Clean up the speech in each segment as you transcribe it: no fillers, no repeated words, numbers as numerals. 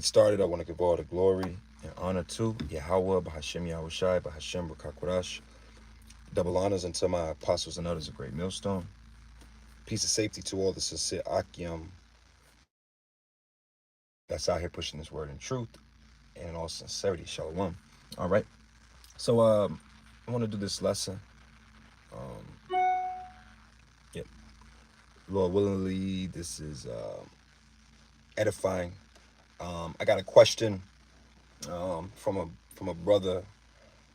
get started, I want to give all the glory and honor to Yahweh, Bahashem Yahushai, Bahashem Rakakwarash. Double honors unto my apostles and others, a great millstone. Peace of safety to all the sincere Akim that's out here pushing this word in truth and in all sincerity. Shalom. All right. So I want to do this lesson. Yep. Lord willingly, this is edifying. I got a question from a brother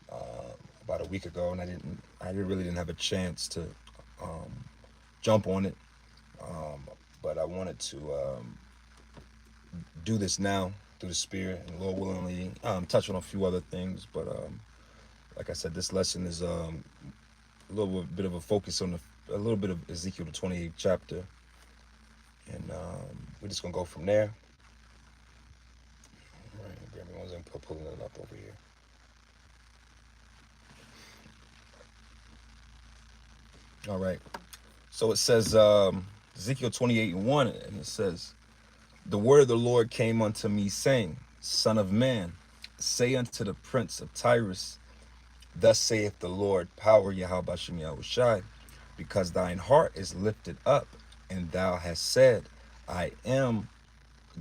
about a week ago, and I really didn't have a chance to jump on it, but I wanted to do this now through the Spirit, and Lord willingly, touch on a few other things. But like I said, this lesson is a little bit of a focus on a little bit of Ezekiel, the 28th chapter, and we're just gonna go from there. All right, everyone's pulling it up over here. All right. So it says Ezekiel 28:1, and it says, "The word of the Lord came unto me, saying, Son of man, say unto the prince of Tyrus, Thus saith the Lord, power Yahweh Bashem Yahushai, because thine heart is lifted up, and thou hast said, I am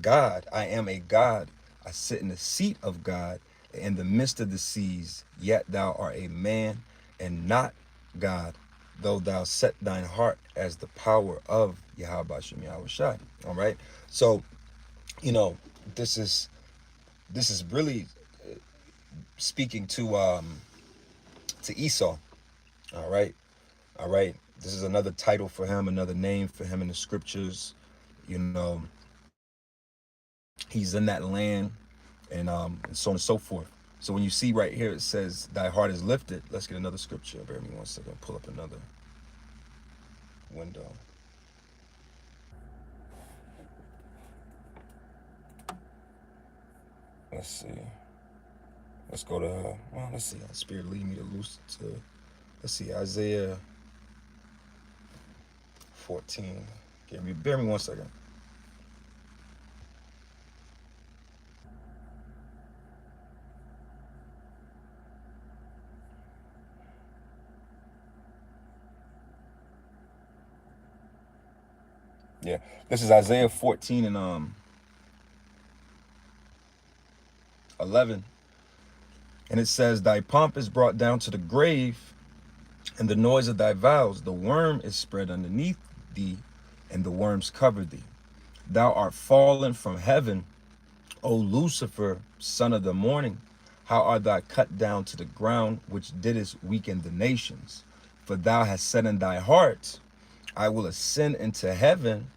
God, I am a God, I sit in the seat of God in the midst of the seas, yet thou art a man and not God, though thou set thine heart as the power of Yahweh Bashem Yahushai." All right. So, this is really speaking to Esau. All right. All right. This is another title for him, another name for him in the scriptures. He's in that land, and so on and so forth. So when you see right here, it says, "Thy heart is lifted." Let's get another scripture. Bear with me 1 second. Pull up another window. Let's see. Let's go to, let's see. Spirit lead me to loose to, let's see, Isaiah 14. Bear me 1 second. Yeah, this is Isaiah 14 and 11. And it says, "Thy pomp is brought down to the grave, and the noise of thy vows, the worm is spread underneath thee, and the worms cover thee. Thou art fallen from heaven, O Lucifer, son of the morning. How art thou cut down to the ground, which didst weaken the nations? For thou hast said in thy heart, I will ascend into heaven,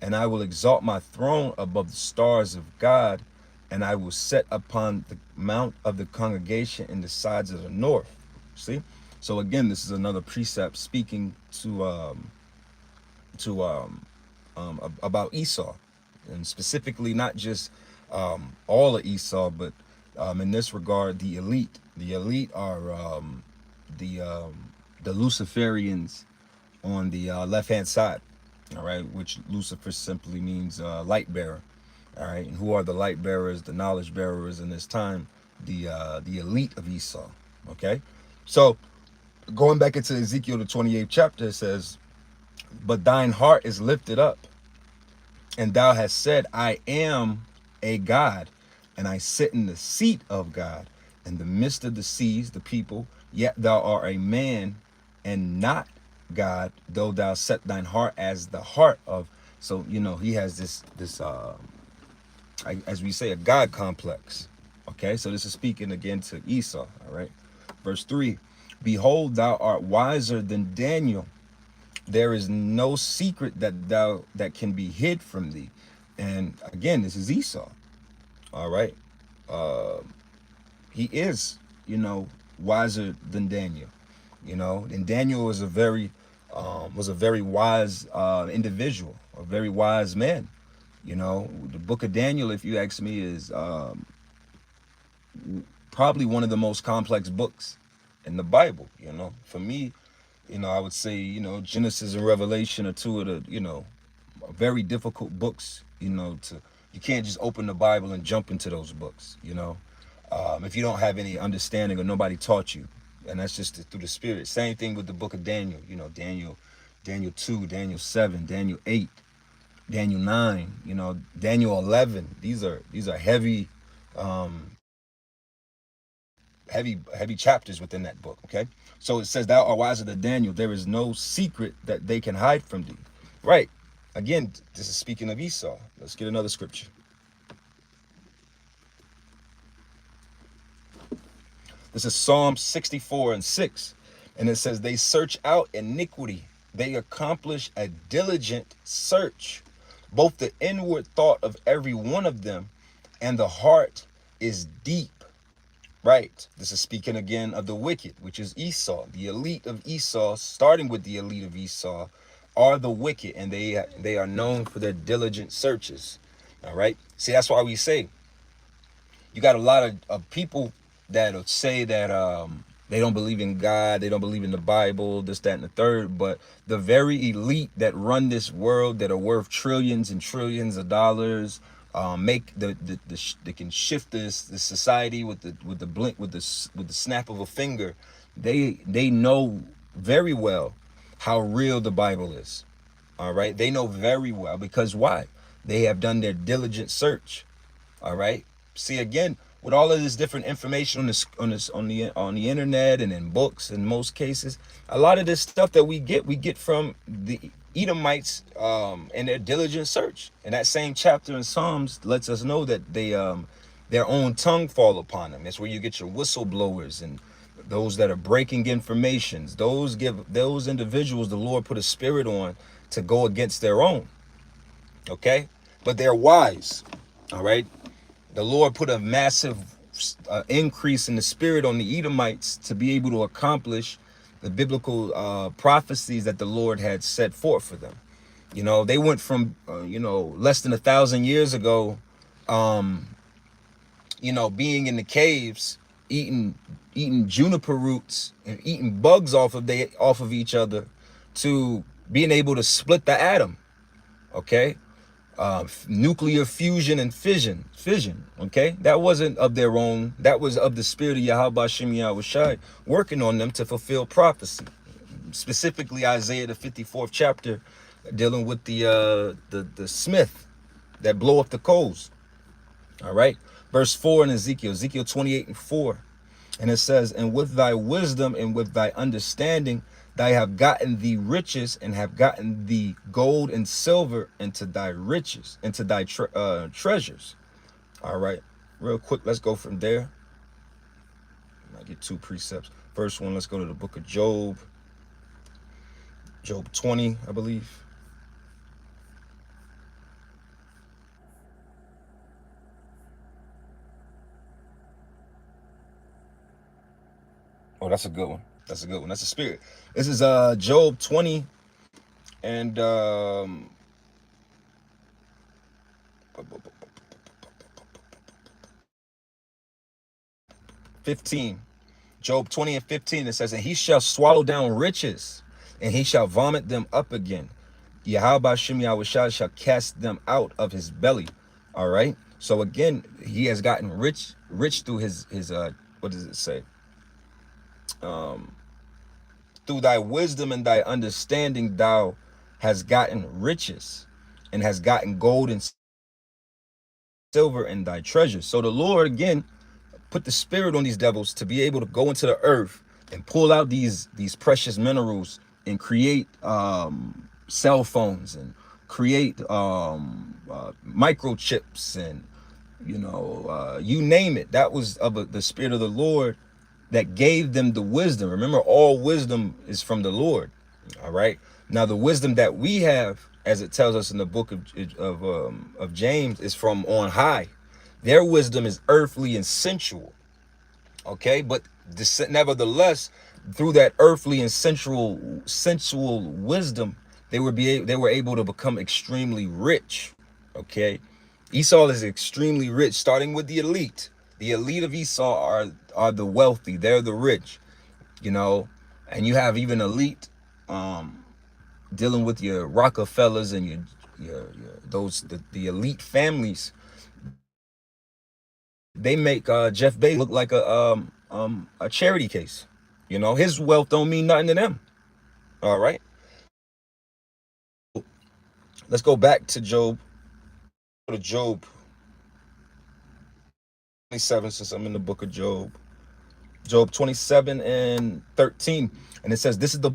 and I will exalt my throne above the stars of God, and I will set upon the mount of the congregation in the sides of the north." See? So again, this is another precept speaking to about Esau, and specifically not just all of Esau, but in this regard, the elite. The elite are the Luciferians on the left-hand side. All right, which Lucifer simply means light bearer. All right, and who are the light bearers, the knowledge bearers in this time? The elite of Esau. Okay, so going back into Ezekiel the 28th chapter, it says, "But thine heart is lifted up, and thou hast said, I am a God, and I sit in the seat of God in the midst of the seas, the people, yet thou art a man and not God, though thou set thine heart as the heart of." So he has this as we say, a God complex. Okay, so this is speaking again to Esau. All right, verse 3: "Behold, thou art wiser than Daniel. There is no secret that can be hid from thee." And again, this is Esau. All right, he is wiser than Daniel. And Daniel was a very wise individual, a very wise man. The book of Daniel, if you ask me, is probably one of the most complex books in the Bible. For me, I would say, Genesis and Revelation are two of the, very difficult books, to You can't just open the Bible and jump into those books, you know, if you don't have any understanding or nobody taught you. And that's just through the Spirit. Same thing with the book of Daniel, you know, Daniel 2, Daniel 7, Daniel 8, Daniel 9, you know, Daniel 11. These are heavy, heavy chapters within that book. Okay, so it says, "Thou art wiser than Daniel. There is no secret that they can hide from thee." Right. Again, this is speaking of Esau. Let's get another scripture. This is Psalm 64:6, and it says, "They search out iniquity; they accomplish a diligent search. Both the inward thought of every one of them, and the heart is deep." Right. This is speaking again of the wicked, which is Esau. The elite of Esau, starting with the elite of Esau, are the wicked, and they are known for their diligent searches. All right. See, that's why we say you got a lot of people that'll say that they don't believe in God, they don't believe in the Bible, this, that, and the third. But the very elite that run this world, that are worth trillions and trillions of dollars, make they can shift this society with the blink, with the snap of a finger. They know very well how real the Bible is. All right, they know very well, because why? They have done their diligent search. All right. See, again, with all of this different information on the internet and in books, in most cases, a lot of this stuff that we get from the Edomites, and their diligent search. And that same chapter in Psalms lets us know that their own tongue fall upon them. That's where you get your whistleblowers and those that are breaking informations. Those individuals the Lord put a spirit on to go against their own. Okay, but they're wise. All right. The Lord put a massive increase in the spirit on the Edomites to be able to accomplish the biblical prophecies that the Lord had set forth for them. You know, they went from, less than 1,000 years ago, being in the caves, eating juniper roots and eating bugs off of each other, to being able to split the atom. Okay. Nuclear fusion and fission. Okay, that wasn't of their own. That was of the spirit of Yahweh Shem Yahushai working on them to fulfill prophecy. Specifically, Isaiah the 54th chapter, dealing with the smith that blow up the coals. All right, verse 4 in Ezekiel 28:4, and it says, "And with thy wisdom and with thy understanding, thou have gotten thee riches, and have gotten thee gold and silver into thy riches, into thy treasures." All right, real quick, let's go from there. I get two precepts. First one, let's go to the book of Job. Job 20, I believe. Oh, that's a good one. That's a good one. That's a spirit. This is Job 20 and 15. Job 20 and 15, it says, "And he shall swallow down riches, and he shall vomit them up again. Yahweh Shem Yahushua shall cast them out of his belly." All right. So again, he has gotten rich through his what does it say? Through thy wisdom and thy understanding, thou has gotten riches, and has gotten gold and silver in thy treasures. So the Lord again put the spirit on these devils to be able to go into the earth and pull out these precious minerals and create cell phones, and create microchips, and you name it. That was of the spirit of the Lord that gave them the wisdom. Remember, all wisdom is from the Lord. All right. Now, the wisdom that we have, as it tells us in the book of James, is from on high. Their wisdom is earthly and sensual. Okay, but nevertheless, through that earthly and sensual wisdom, they were able to become extremely rich. Okay, Esau is extremely rich, starting with the elite. The elite of Esau are the wealthy. They're the rich. And you have even elite dealing with your Rockefellers and your the elite families They make Jeff Bezos look like a charity case. You know, his wealth don't mean nothing to them. All right. Let's go back to Job. Go to Job 27, since I'm in the book of Job. Job 27 and 13. And it says, this is the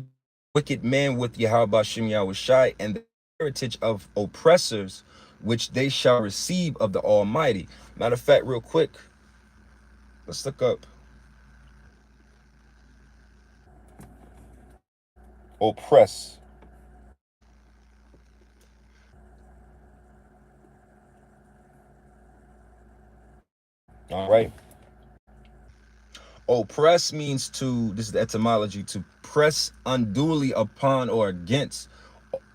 wicked man with Yahweh Shem Yahushai, and the heritage of oppressors, which they shall receive of the Almighty. Matter of fact, real quick, let's look up oppress. All right. Oppress means to, this is the etymology, to press unduly upon or against,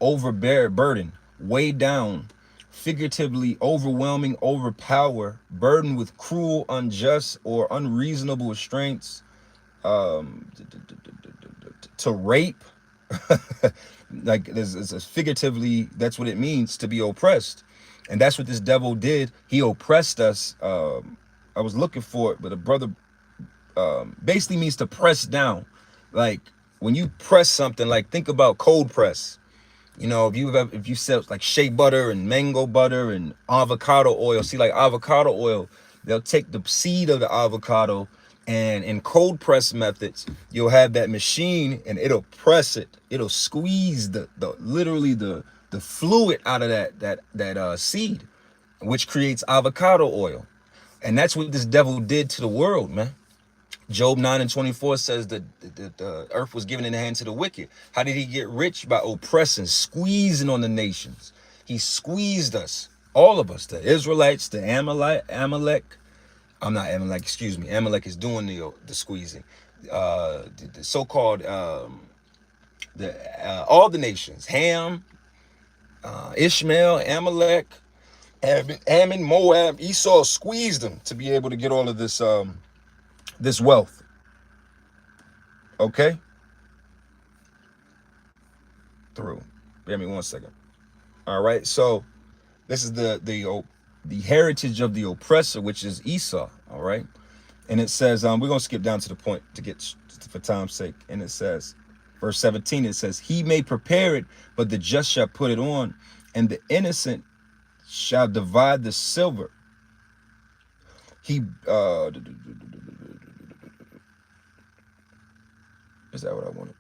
overbear, burden, weigh down, figuratively overwhelming, overpower, burden with cruel, unjust, or unreasonable restraints, um, to rape. Like this figuratively, that's what it means to be oppressed, and that's what this devil did. He oppressed us. I was looking for it, but a brother basically means to press down. Like when you press something, like think about cold press. You know, if you sell like shea butter and mango butter and avocado oil, see like avocado oil, they'll take the seed of the avocado, and in cold press methods, you'll have that machine and it'll press it. It'll squeeze the literally the fluid out of that seed, which creates avocado oil. And that's what this devil did to the world, man. Job 9 and 24 says that the earth was given in the hands of the wicked. How did he get rich? By oppressing, squeezing on the nations. He squeezed us, all of us, the Israelites, the Amalek. I'm not Amalek, excuse me. Amalek is doing the squeezing. The so-called the all the nations, Ham, Ishmael, Amalek, Ammon, Moab, Esau squeezed them to be able to get all of this wealth. Okay, through. Give me 1 second. All right, so this is the heritage of the oppressor, which is Esau. All right, and it says we're gonna skip down to the point to get for time's sake. And it says, verse 17. It says, "He may prepare it, but the just shall put it on, and the innocent shall divide the silver." He is that what I wanted?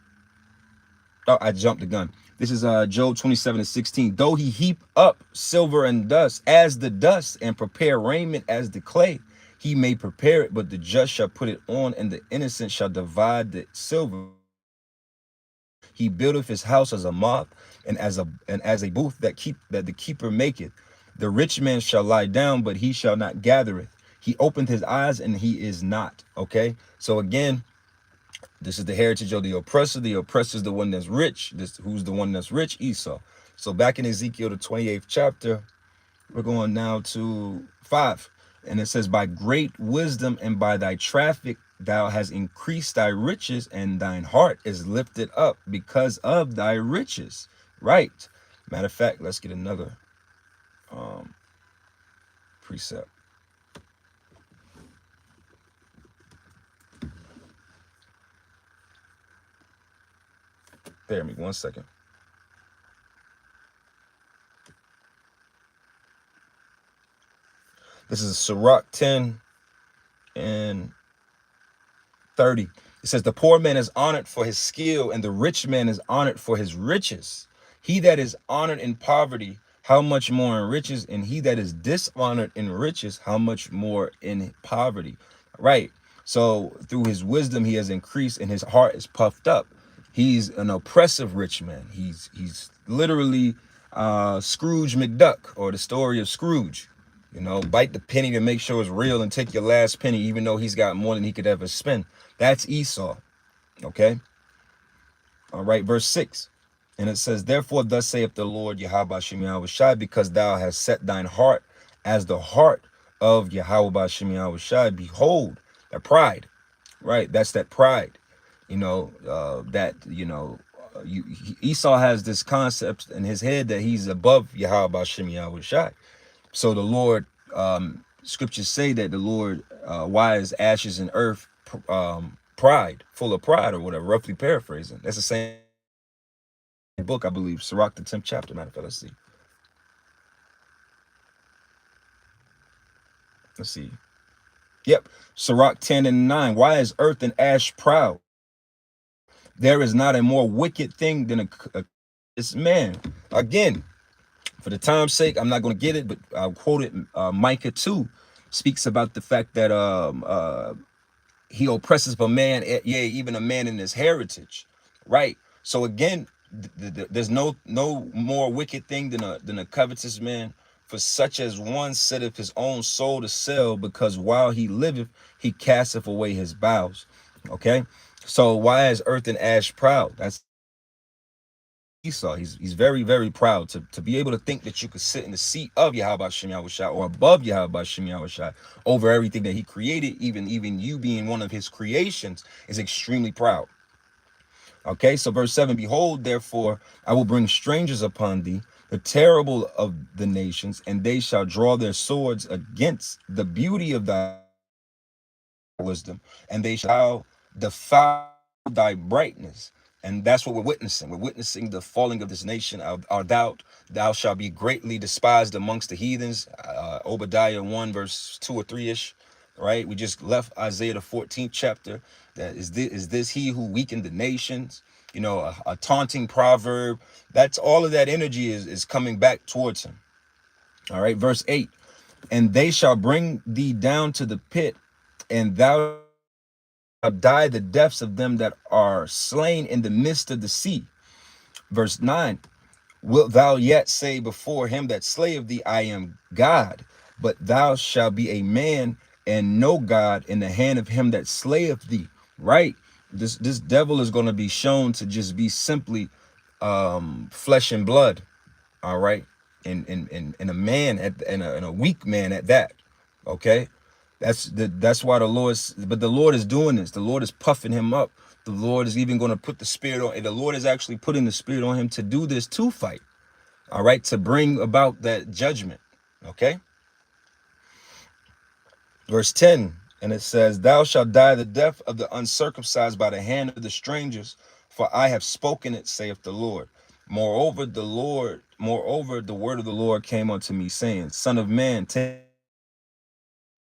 Oh, I jumped the gun. This is Job 27 and 16. Though he heap up silver and dust as the dust, and prepare raiment as the clay, he may prepare it, but the just shall put it on, and the innocent shall divide the silver. He buildeth his house as a moth, and as a booth that the keeper maketh. The rich man shall lie down, but he shall not gather it. He opened his eyes, and he is not. Okay, so again, this is the heritage of the oppressor. The oppressor is the one that's rich. Who's the one that's rich? Esau. So back in Ezekiel, the 28th chapter, we're going now to 5. And it says, by great wisdom and by thy traffic, thou hast increased thy riches, and thine heart is lifted up because of thy riches. Right. Matter of fact, let's get another precept. Bear me 1 second. This is Sirach 10 and 30. It says, the poor man is honored for his skill, and the rich man is honored for his riches. He that is honored in poverty, how much more in riches? And he that is dishonored in riches, how much more in poverty? Right. So through his wisdom, he has increased, and his heart is puffed up. He's an oppressive rich man. He's literally Scrooge McDuck, or the story of Scrooge. You know, bite the penny to make sure it's real, and take your last penny, even though he's got more than he could ever spend. That's Esau. Okay. All right. Verse 6. And it says, therefore, thus saith the Lord Yahweh Shem Yahushai, because thou hast set thine heart as the heart of Yahweh Shem Yahushai. Behold, that pride. Right. That's that pride. You know, Esau has this concept in his head that he's above Yahweh Shem Yahushai. So the Lord scriptures say that the Lord, why is ashes and earth, pride, full of pride, or whatever, roughly paraphrasing. That's the same book, I believe, Sirach, the 10th chapter. Matter of fact, let's see. Let's see. Yep. Sirach 10 and 9. Why is earth and ash proud? There is not a more wicked thing than it's man. Again, for the time's sake, I'm not going to get it, but I'll quote it. Micah 2 speaks about the fact that he oppresses a man, yea, even a man in his heritage, right? So again, there's no more wicked thing than a covetous man. For such as one setteth his own soul to sell, because while he liveth, he casteth away his bowels. Okay, so why is earth and ash proud? That's Esau. He's very, very proud to be able to think that you could sit in the seat of Yahweh Shem Yahushua, or above Yahweh Shem Yahushua, over everything that he created. Even you being one of his creations is extremely proud. Okay, so verse 7, behold, therefore, I will bring strangers upon thee, the terrible of the nations, and they shall draw their swords against the beauty of thy wisdom, and they shall defile thy brightness. And that's what we're witnessing. We're witnessing the falling of this nation. Thou shalt be greatly despised amongst the heathens. Obadiah 1 verse 2 or 3ish. Right, we just left Isaiah the 14th chapter. That is this he who weakened the nations? You know, a taunting proverb. That's all of that energy is coming back towards him. All right, verse 8, and they shall bring thee down to the pit, and thou shalt die the deaths of them that are slain in the midst of the sea. Verse 9, wilt thou yet say before him that slayeth thee, I am God? But thou shalt be a man and no God in the hand of him that slayeth thee. Right? This devil is going to be shown to just be simply flesh and blood. All right, and a man and a weak man at that. Okay, that's why the Lord is doing this. The Lord is puffing him up. The Lord is even going to put the spirit on, and the Lord is actually putting the spirit on him to do this, to fight. All right, to bring about that judgment. Okay, verse 10, and it says, thou shalt die the death of the uncircumcised by the hand of the strangers, for I have spoken it, saith the Lord. Moreover, the word of the Lord came unto me, saying, son of man, take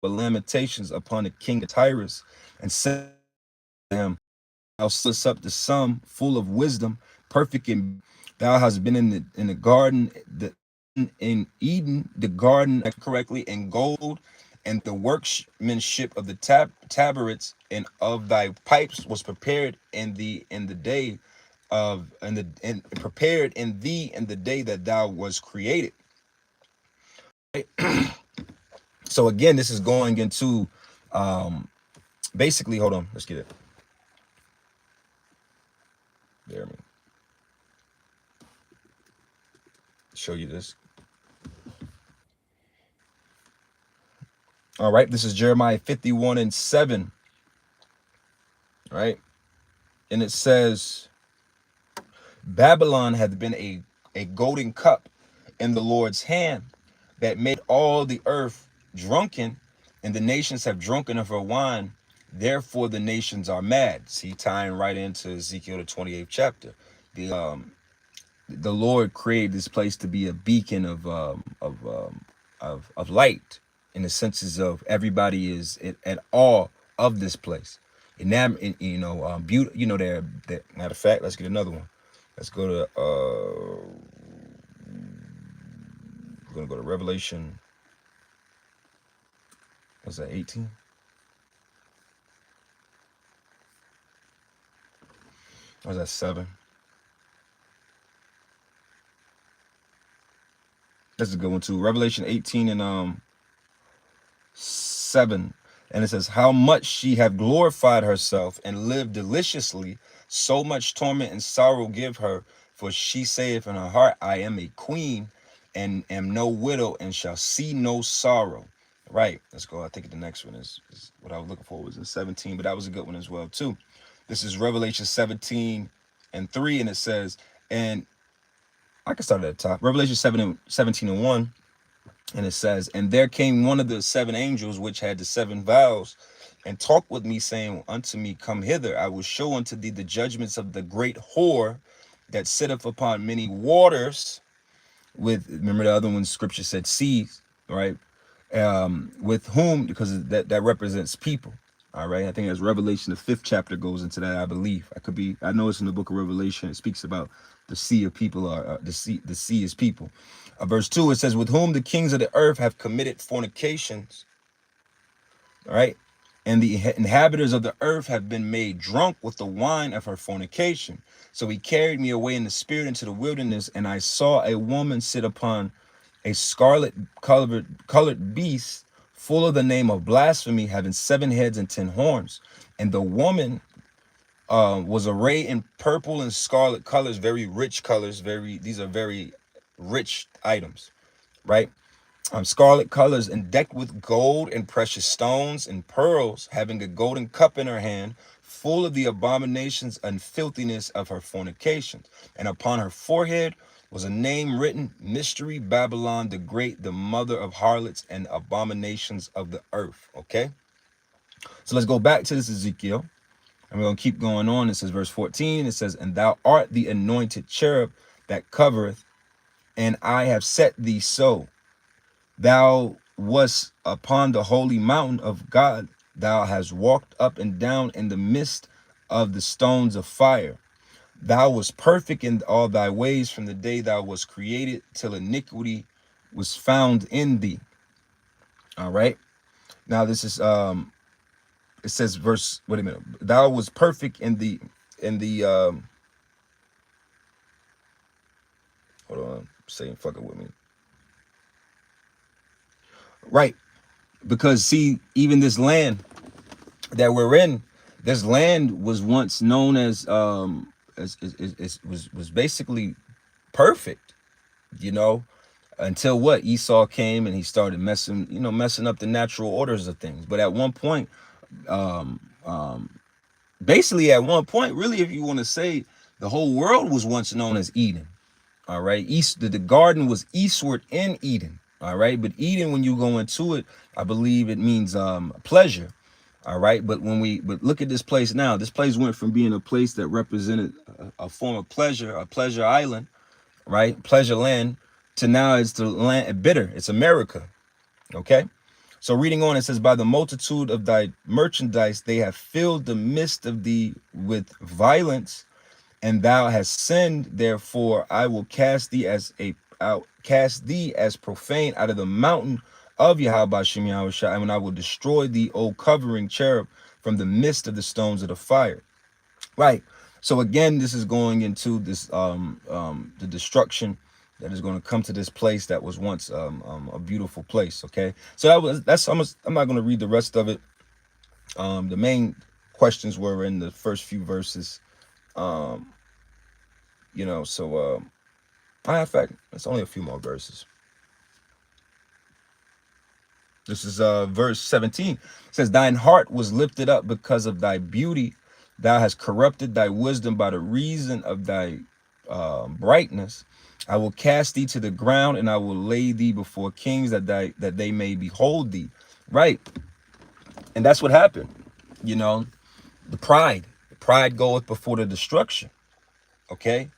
lamentations upon the king of Tyrus, and say to him, thou slippest up the sum, full of wisdom, perfect in, thou hast been in the garden, in Eden, the garden correctly, in gold, and the workmanship of the tabrets and of thy pipes was prepared in the day of and prepared in thee in the day that thou was created. Right? So again, this is going into basically, hold on, let's get it. There, me show you this. All right, this is Jeremiah 51 and 7. Right, and it says, Babylon hath been a golden cup in the Lord's hand, that made all the earth drunken, and the nations have drunken of her wine. Therefore the nations are mad. See, tying right into Ezekiel the 28th chapter. The Lord created this place to be a beacon of light, in the senses of everybody is at awe of this place. And now, beauty. You know, there. Matter of fact, let's get another one. Let's go to we're gonna go to Revelation. What's that? 18. Was that 7? That's a good one too. Revelation 18 and 7. And it says, how much she have glorified herself and lived deliciously, so much torment and sorrow give her. For she saith in her heart, I am a queen and am no widow and shall see no sorrow. Right, let's go. I think the next one is what I was looking for, was in 17, but that was a good one as well too. This is Revelation 17 and 3, and it says, and I can start at the top. Revelation 17 and 1. And it says, and there came one of the seven angels which had the seven vials, and talked with me, saying unto me, come hither, I will show unto thee the judgments of the great whore that sitteth upon many waters, with, remember the other one, scripture said seas, right? With whom, because that represents people. All right, I think as Revelation, the 5th chapter goes into that, I believe. I could be, I know it's in the book of Revelation. It speaks about the sea of people, the sea is people. Verse 2, it says, with whom the kings of the earth have committed fornications. All right, and the inhabitants of the earth have been made drunk with the wine of her fornication. So he carried me away in the spirit into the wilderness, and I saw a woman sit upon a scarlet colored beast, full of the name of blasphemy, having 7 heads and 10 horns. And the woman was arrayed in purple and scarlet colors, very rich colors. These are very rich items, right? Scarlet colors, and decked with gold and precious stones and pearls, having a golden cup in her hand, full of the abominations and filthiness of her fornications. And upon her forehead was a name written, Mystery Babylon the Great, the mother of harlots and abominations of the earth. Okay, so let's go back to this Ezekiel, and we're going to keep going on. It says, verse 14, it says, and thou art the anointed cherub that covereth, and I have set thee so. Thou wast upon the holy mountain of God. Thou hast walked up and down in the midst of the stones of fire. Thou wast perfect in all thy ways from the day thou wast created till iniquity was found in thee. All right. Now this is it says verse, wait a minute. Thou was perfect in the hold on, saying fuck it with me. Right. Because see, even this land that we're in, this land was once known as was basically perfect, you know, until what, Esau came and he started messing up the natural orders of things. But at one point, basically at one point, really, if you want to say, the whole world was once known as Eden. All right, the garden was eastward in Eden. All right, but Eden, when you go into it, I believe it means pleasure. All right, but look at this place now. This place went from being a place that represented a form of pleasure, a pleasure island, right, pleasure land, to now it's the land bitter. It's America. Okay, so reading on, it says, by the multitude of thy merchandise they have filled the midst of thee with violence, and thou hast sinned. Therefore I will cast thee as profane out of the mountain of Yahweh Shem Yahushua, and I will destroy thee, O covering cherub, from the midst of the stones of the fire. Right. So again, this is going into this the destruction that is going to come to this place that was once a beautiful place. Okay, so I'm not going to read the rest of it. The main questions were in the first few verses. So in fact, it's only a few more verses. This is verse 17. It says, thine heart was lifted up because of thy beauty. Thou hast corrupted thy wisdom by the reason of thy brightness. I will cast thee to the ground, and I will lay thee before kings, that they may behold thee. Right. And that's what happened. The pride goeth before the destruction. Okay.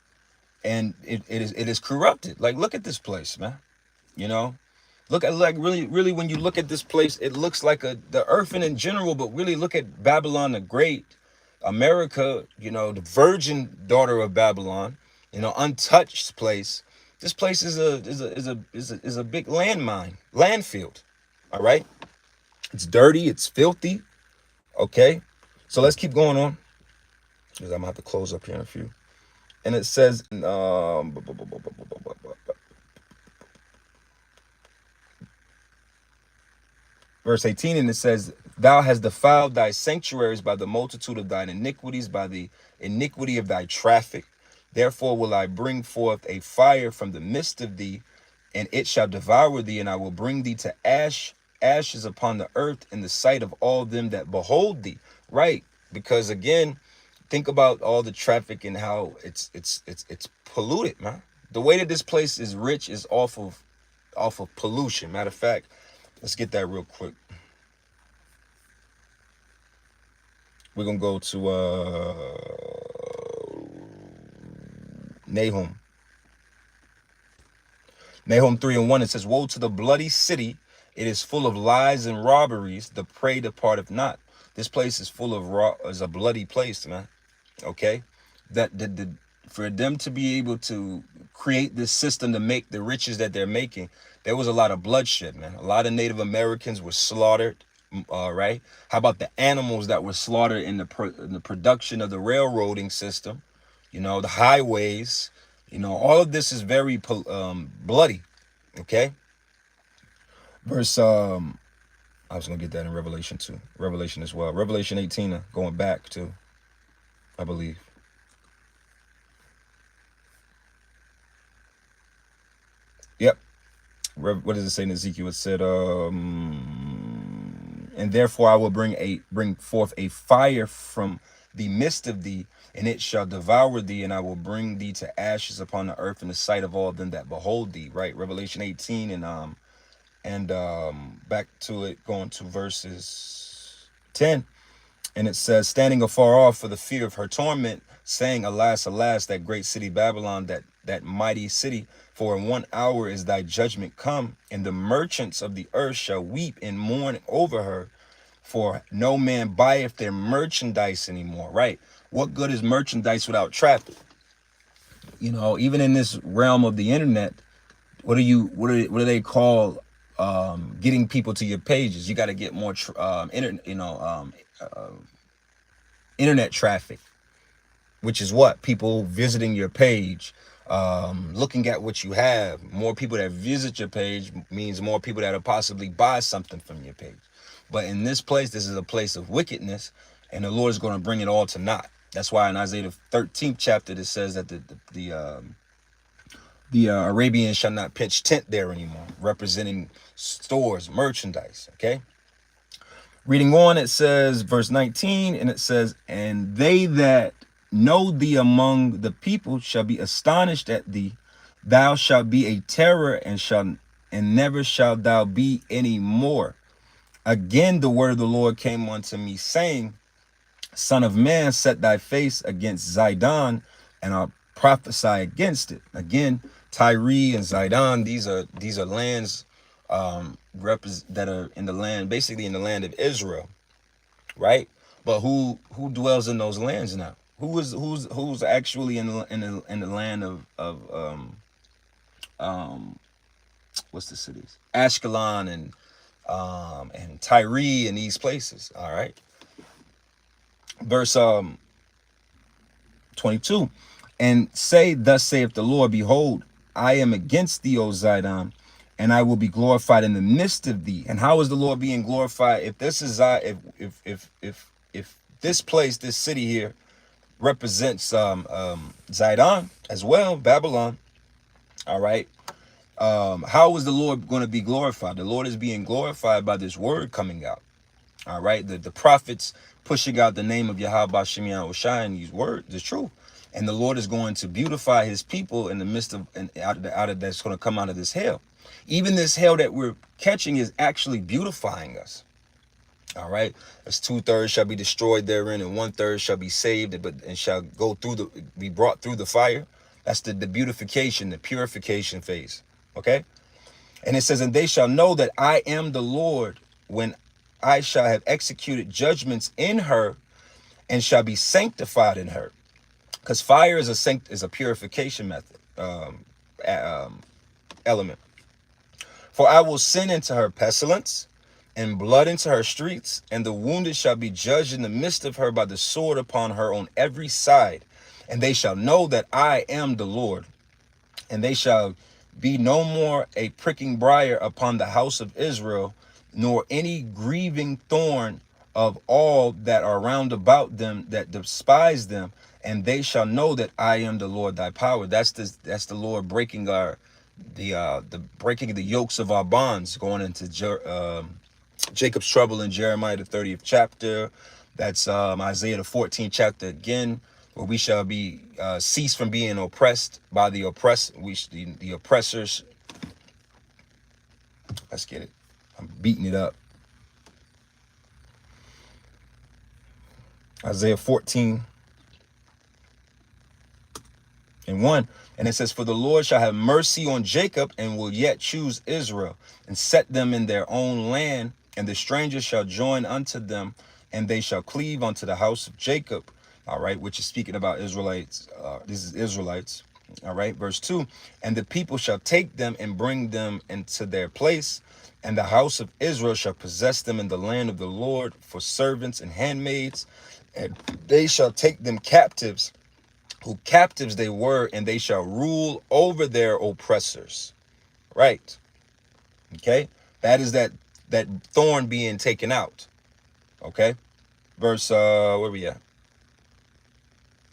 And it is corrupted. Like, look at this place, man. Look at, like, really when you look at this place, it looks like the earth in general, but really look at Babylon the Great, America, the virgin daughter of Babylon, untouched place. This place is a big landfill. All right. It's dirty, it's filthy. Okay. So let's keep going on, because I'm gonna have to close up here in a few. And it says, verse 18, and it says, thou hast defiled thy sanctuaries by the multitude of thine iniquities, by the iniquity of thy traffic. Therefore will I bring forth a fire from the midst of thee, and it shall devour thee, and I will bring thee to ashes upon the earth in the sight of all them that behold thee. Right? Because again, think about all the traffic and how it's polluted, man. The way that this place is rich is off of off of pollution. Matter of fact, let's get that real quick. We're gonna go to Nahum. Nahum 3:1. It says, "Woe to the bloody city! It is full of lies and robberies. The prey departeth not." This place is full of is a bloody place, man. Okay, that for them to be able to create this system to make the riches that they're making, there was a lot of bloodshed, man. A lot of Native Americans were slaughtered. Right? How about the animals that were slaughtered in the production of the railroading system? You know, the highways. You know, all of this is very bloody. Okay. Verse I was gonna get that in Revelation 2, Revelation as well. Revelation 18, going back to, I believe. Yep. What does it say in Ezekiel? It said, and therefore I will bring forth a fire from the midst of thee, and it shall devour thee, and I will bring thee to ashes upon the earth in the sight of all them that behold thee. Right, Revelation 18, and back to it, going to verses 10, and it says, standing afar off for the fear of her torment, saying, alas, alas, that great city Babylon, that mighty city, for in 1 hour is thy judgment come, and the merchants of the earth shall weep and mourn over her, for no man buyeth their merchandise anymore. Right? What good is merchandise without traffic? You know, even in this realm of the internet, what do they call getting people to your pages? You got to get more internet traffic, which is what? People visiting your page, looking at what you have. More people that visit your page means more people that'll possibly buy something from your page. But in this place, this is a place of wickedness, and the Lord is going to bring it all to naught. That's why in Isaiah 13th chapter, it says that the Arabians shall not pitch tent there anymore, representing stores, merchandise. Okay. Reading on, it says, verse 19, and it says, and they that know thee among the people shall be astonished at thee. Thou shalt be a terror, and never shalt thou be any more. Again, the word of the Lord came unto me, saying, Son of man, set thy face against Zidon, and I'll prophesy against it. Again, Tyre and Zidon, these are lands that are in the land, basically in the land of Israel, right? But who dwells in those lands now? Who's actually in the land of what's the cities? Ashkelon and Tyre and these places. All right. Verse 22, and say, thus saith the Lord, behold, I am against thee, O Zidon, and I will be glorified in the midst of thee. And how is the Lord being glorified? If this is if this place, this city here, represents Zidon as well, Babylon. All right. How is the Lord going to be glorified? The Lord is being glorified by this word coming out. All right. The prophets pushing out the name of Yahweh B'Shem Yahushai and these words, the truth. And the Lord is going to beautify his people in the midst of, and out of that's going to come out of this hell. Even this hell that we're catching is actually beautifying us. All right. As 2/3 shall be destroyed therein, and 1/3 shall be saved, and shall go through be brought through the fire. That's the beautification, the purification phase. Okay. And it says, and they shall know that I am the Lord when I shall have executed judgments in her, and shall be sanctified in her. Because fire is a purification method, element. For I will send into her pestilence, and blood into her streets, and the wounded shall be judged in the midst of her by the sword upon her on every side. And they shall know that I am the Lord. And they shall be no more a pricking briar upon the house of Israel, nor any grieving thorn of all that are round about them that despise them. And they shall know that I am the Lord thy power. That's the Lord breaking the breaking the yokes of our bonds, going into Jacob's trouble in Jeremiah the 30th chapter. That's Isaiah the 14th chapter again, where we shall be cease from being oppressed by the oppressed. The oppressors Let's get it. I'm beating it up. Isaiah 14:1. And it says, for the Lord shall have mercy on Jacob and will yet choose Israel and set them in their own land. And the strangers shall join unto them, and they shall cleave unto the house of Jacob. All right, which is speaking about Israelites. This is Israelites. All right, verse 2. And the people shall take them and bring them into their place. And the house of Israel shall possess them in the land of the Lord for servants and handmaids. And they shall take them captives, who captives they were, and they shall rule over their oppressors. Right. Okay. That is that thorn being taken out. Okay. Verse where we at?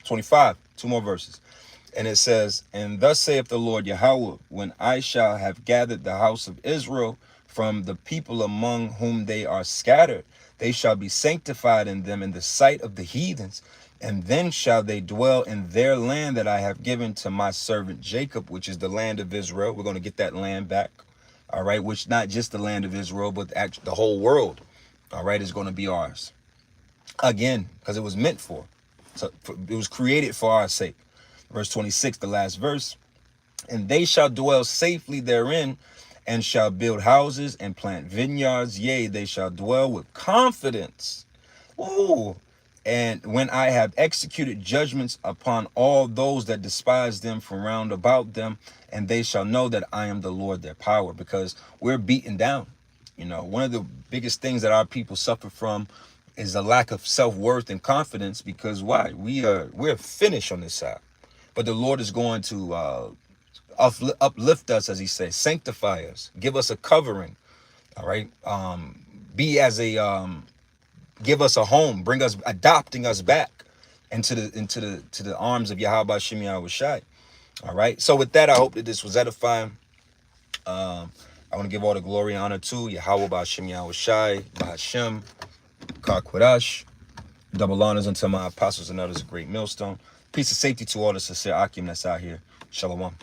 25. Two more verses. And it says, and thus saith the Lord Yahweh, when I shall have gathered the house of Israel from the people among whom they are scattered, they shall be sanctified in them in the sight of the heathens, and then shall they dwell in their land that I have given to my servant Jacob, which is the land of Israel. We're going to get that land back. All right, which not just the land of Israel, but actually the whole world. All right, is going to be ours again, because it was meant for. So it was created for our sake. Verse 26, the last verse. And they shall dwell safely therein, and shall build houses and plant vineyards. Yea, they shall dwell with confidence. Ooh. And when I have executed judgments upon all those that despise them from round about them, and they shall know that I am the Lord their power, because we're beaten down. You know, one of the biggest things that our people suffer from is a lack of self-worth and confidence, because why? We're finished on this side. But the Lord is going to uplift us, as he says, sanctify us, give us a covering. All right. Be as a give us a home, bring us, adopting us back into the arms of Yahweh Shem Yahweh Shai. All right. So with that, I hope that this was edifying. I want to give all the glory and honor to Yahweh B'Hashem Yahweh Shai, B'Hashem, Karkwadash. Double honors unto my apostles and others, a great millstone. Peace and safety to all the sincere Akim that's out here. Shalom.